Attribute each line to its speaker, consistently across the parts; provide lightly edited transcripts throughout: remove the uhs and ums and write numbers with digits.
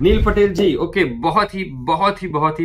Speaker 1: नील पटेल जी, okay, बहुत ही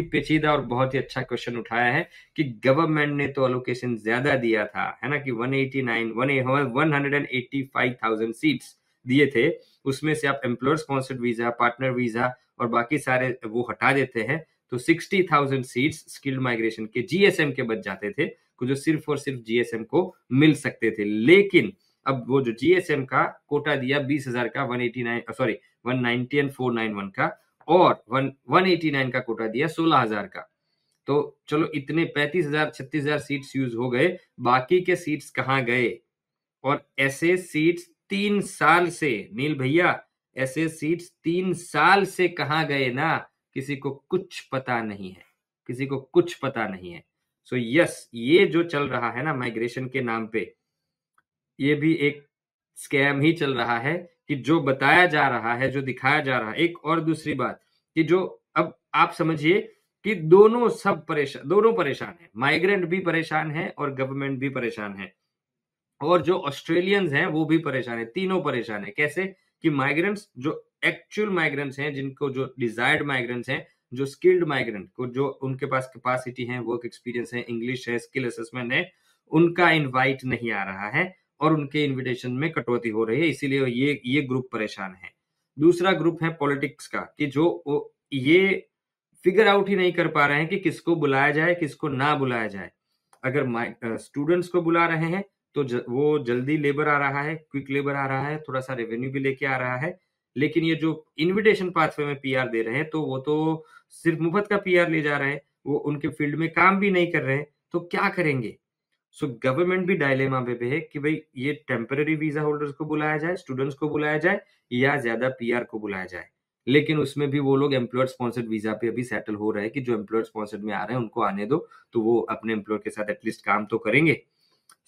Speaker 1: पेचीदा और बहुत ही अच्छा क्वेश्चन उठाया है कि गवर्नमेंट ने तो अलोकेशन ज्यादा दिया था, है ना, कि 185,000 सीट्स दिए थे। उसमें से आप employer sponsored visa, partner visa और बाकी सारे वो हटा देते हैं तो 60,000 सीट्स स्किल्ड माइग्रेशन के जीएसएम के बच जाते थे, जो सिर्फ और सिर्फ जीएसएम को मिल सकते थे। लेकिन अब वो जो जीएसएम का कोटा दिया 20,000 का, 190 एंड 491 का, और 189 का कोटा दिया 16,000 का। तो चलो इतने 35,000 36,000 सीट्स यूज हो गए, बाकी के सीट्स कहाँ गए? और ऐसे सीट्स 3 साल से, नील भैया, ऐसे सीट्स 3 साल से कहाँ गए ना, किसी को कुछ पता नहीं है, किसी को कुछ पता नहीं है। सो यस, ये जो चल रहा है ना माइग्रेशन के नाम पे, ये भी एक स्कैम ही चल रहा है कि जो बताया जा रहा है, जो दिखाया जा रहा है। एक और दूसरी बात कि जो अब आप समझिए कि दोनों परेशान है, माइग्रेंट भी परेशान है और गवर्नमेंट भी परेशान है, और जो ऑस्ट्रेलियंस हैं वो भी परेशान है, तीनों परेशान है। कैसे? कि माइग्रेंट्स, जो एक्चुअल माइग्रेंट्स हैं, जिनको जो डिजायर्ड माइग्रेंट्स हैं, जो स्किल्ड माइग्रेंट को, जो उनके पास कैपेसिटी है, वर्क एक्सपीरियंस है, इंग्लिश है, स्किल असेसमेंट है, उनका इनवाइट नहीं आ रहा है और उनके इनविटेशन में कटौती हो रही है, इसीलिए ये ग्रुप परेशान है। दूसरा ग्रुप है पॉलिटिक्स का, कि जो ये फिगर आउट ही नहीं कर पा रहे हैं कि किसको बुलाया जाए, किसको ना बुलाया जाए। अगर स्टूडेंट्स को बुला रहे हैं तो वो जल्दी लेबर आ रहा है, क्विक लेबर आ रहा है, थोड़ा सा रेवेन्यू भी लेके आ रहा है। लेकिन ये जो इनविटेशन पाथवे में पीआर दे रहे हैं, तो वो तो सिर्फ मुफ्त का पीआर ले जा रहे हैं, वो उनके फील्ड में काम भी नहीं कर रहे हैं, तो क्या करेंगे? सो गवर्नमेंट भी डायलेमा पे है कि भाई ये टेम्पररी वीजा होल्डर्स को बुलाया जाए, स्टूडेंट्स को बुलाया जाए, या ज्यादा पीआर को बुलाया जाए। लेकिन उसमें भी वो लोग एम्प्लॉयर स्पॉन्सर्ड वीजा पे अभी सेटल हो रहे हैं कि जो एम्प्लॉयर स्पॉन्सर्ड में आ रहे हैं उनको आने दो, तो वो अपने एम्प्लॉयर के साथ एटलीस्ट काम तो करेंगे।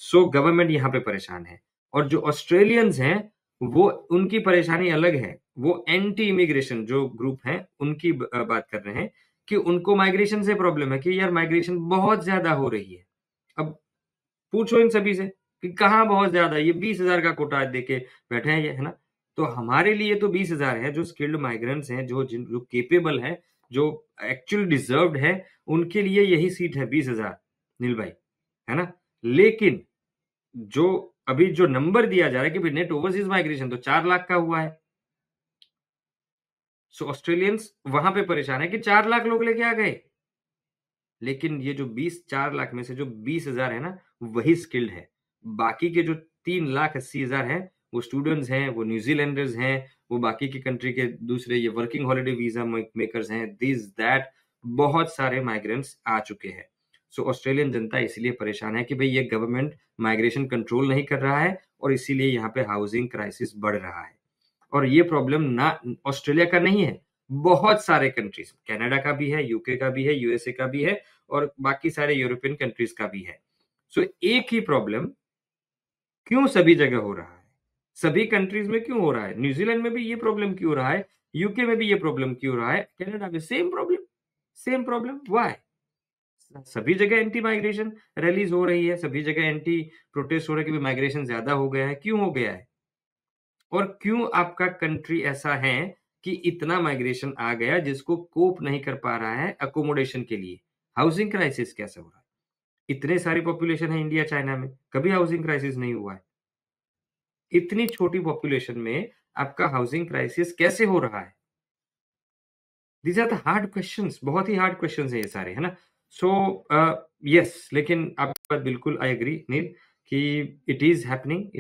Speaker 1: सो गवर्नमेंट यहाँ पे परेशान है। और जो ऑस्ट्रेलियंस हैं, वो, उनकी परेशानी अलग है। वो एंटी इमिग्रेशन जो ग्रुप है उनकी बात कर रहे हैं कि उनको माइग्रेशन से प्रॉब्लम है, कि यार माइग्रेशन बहुत ज्यादा हो रही है। अब पूछो इन सभी से कि कहाँ बहुत ज्यादा, ये 20,000 का कोटा देके बैठे हैं ये, है ना। तो हमारे लिए तो 20,000 है, जो स्किल्ड माइग्रेंट्स हैं, जो केपेबल है, जो एक्चुअल डिजर्व्ड है, उनके लिए यही सीट है 20,000, नील भाई, है ना। लेकिन जो अभी जो नंबर दिया जा रहा है कि नेट ओवरसीज माइग्रेशन तो 4 लाख का हुआ है। सो ऑस्ट्रेलियंस वहां पे परेशान है कि 4 लाख लोग लेके आ गए, लेकिन ये जो 4 लाख में से जो 20,000 है ना, वही स्किल्ड है। बाकी के जो 3,80,000 हैं, वो स्टूडेंट्स हैं, वो न्यूजीलैंडर्स हैं, वो बाकी की कंट्री के दूसरे ये वर्किंग हॉलिडे वीजा मेकर्स हैं, दिस दैट, बहुत सारे माइग्रेंट्स आ चुके हैं। सो ऑस्ट्रेलियन जनता इसलिए परेशान है कि भाई ये गवर्नमेंट माइग्रेशन कंट्रोल नहीं कर रहा है, और इसीलिए यहाँ पे हाउसिंग क्राइसिस बढ़ रहा है। और ये प्रॉब्लम ना ऑस्ट्रेलिया का नहीं है, बहुत सारे कंट्रीज, कनाडा का भी है, यूके का भी है, यूएसए का भी है, और बाकी सारे यूरोपियन कंट्रीज का भी है। सो एक ही प्रॉब्लम क्यों सभी जगह हो रहा है, सभी कंट्रीज में क्यों हो रहा है? न्यूजीलैंड में भी ये प्रॉब्लम क्यों हो रहा है, यूके में भी ये प्रॉब्लम क्यों हो रहा है, कनाडा में same problem, same problem, why? सभी जगह एंटी माइग्रेशन रैलीज हो रही है, सभी जगह एंटी प्रोटेस्ट हो रहा है कि माइग्रेशन ज्यादा हो गया है। क्यों हो गया है? और क्यों आपका कंट्री ऐसा है कि इतना माइग्रेशन आ गया जिसको कोप नहीं कर पा रहा है अकोमोडेशन के लिए? हाउसिंग क्राइसिस कैसे हो रहा है? इतने सारी पॉपुलेशन है इंडिया चाइना में, कभी हाउसिंग क्राइसिस नहीं हुआ है। इतनी छोटी पॉपुलेशन में आपका हाउसिंग क्राइसिस कैसे हो रहा है? These are the hard questions, बहुत ही हार्ड क्वेश्चंस है ये सारे, है ना। सो यस, लेकिन आपकी बात बिल्कुल आई एग्री नील, कि it is happening and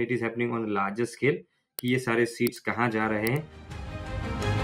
Speaker 1: it is happening on larger scale, कि ये सारे सीट्स कहाँ जा रहे हैं।